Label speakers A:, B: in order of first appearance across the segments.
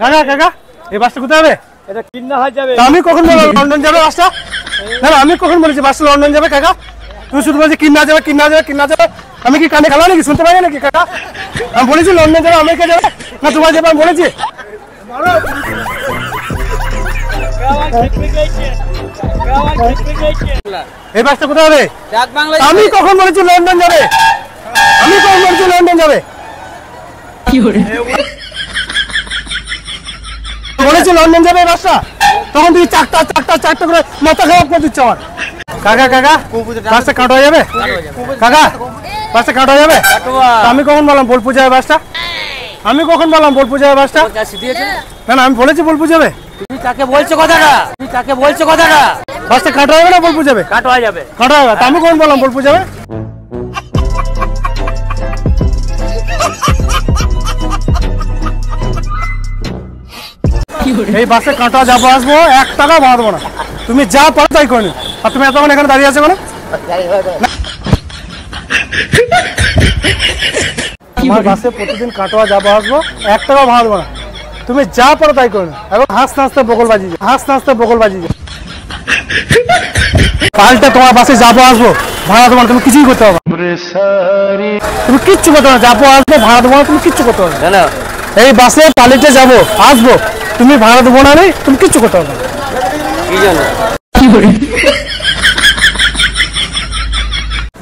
A: কাকা কাকা এই বাসটা কোথায় যাবে?
B: এটা কিন্না হয়ে যাবে।
A: আমি কখন বললাম লন্ডন যাবে বাসটা? না আমি কখন বলেছি বাসটা লন্ডন যাবে কাকা? তুমি শুধু বলছি কিন্না যাবে কিন্না যাবে কিন্না যাবে। আমি কি কানে খেলা নাকি, শুনতে পাই নাকি কাকা? আমি বলেছি লন্ডন যাবে, আমেরিকা যাবে না তোমার যাবে আমি বলেছি? এই বাসটা কোথায় যাবে? আমি কখন বলেছি লন্ডন যাবে? আমি কখন বলেছি লন্ডন যাবে? বলেছি লন্ডন যাবে এই বাসটা, তখন তুই চারটা চারটা চারটা করে মাথা খারাপ করে দিচ্ছ আমার। কাকা কাকা বাসটা কাট হয়ে যাবে? কাকা বাসটা কাট হয়ে যাবে? আমি কখন বললাম বোলপুর যাবে বাসটা? আমি কখন বললাম বোলপুর যাবে বাসটা? না না আমি বলেছি বোলপুর যাবে।
B: তুমি কাকে বলছো কথাটা? তুমি কাকে বলছো কথাটা?
A: বাসটা কাট হয়ে যাবে না বোলপুর যাবে?
B: কাট হয়ে যাবে।
A: কাট হয়ে যাবে। আমি কখন বললাম বোলপুর যাবে? এই বাসে কাঁটা যাবো আসবো 1 টাকা ভাড়া দেবো না, তুমি যা পারো তাই করে। আর তুমি এতক্ষণ এখানে দাঁড়িয়ে আছো কেন? আমার বাসে প্রতিদিন কাটোয়া যাবো আসবো 1 টাকা ভাড়া দেবো না, তুমি যা পারো তাই করে। এখন হাসতে হাসতে বগল বাজিয়ে হাসতে হাসতে বগল বাজিয়ে পাল্টে তোমার বাসে যাবো আসবো ভাড়া দেবো না, তুমি কিছুই করতে পারবে, তুমি কিচ্ছু করতে পারবে। যাবো আসবো ভাড়া দেবো না, তুমি কিচ্ছু করতে পারবে না। এই বাসে পালিটে যাবো আসবো, তুমি ভাড়া দেবো না, নেই তুমি কিচ্ছু করতে পারবে না।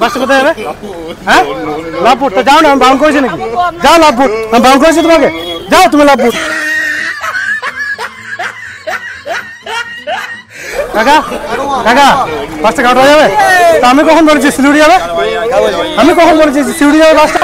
A: বাসটা কোথায় যাবে? হ্যাঁ লাভপুর। তো যাও না, আমি বারণ করেছি নাকি? যাও লাভপুর, আমি বারণ করেছি তোমাকে, যাও তুমি লাভপুর। কাকা কাকা বাসটা কাটা যাবে? তা আমি কখন বলেছি শিলিগুড়ি যাবে? আমি কখন বলেছি শিলিগুড়ি যাবে বাসটা?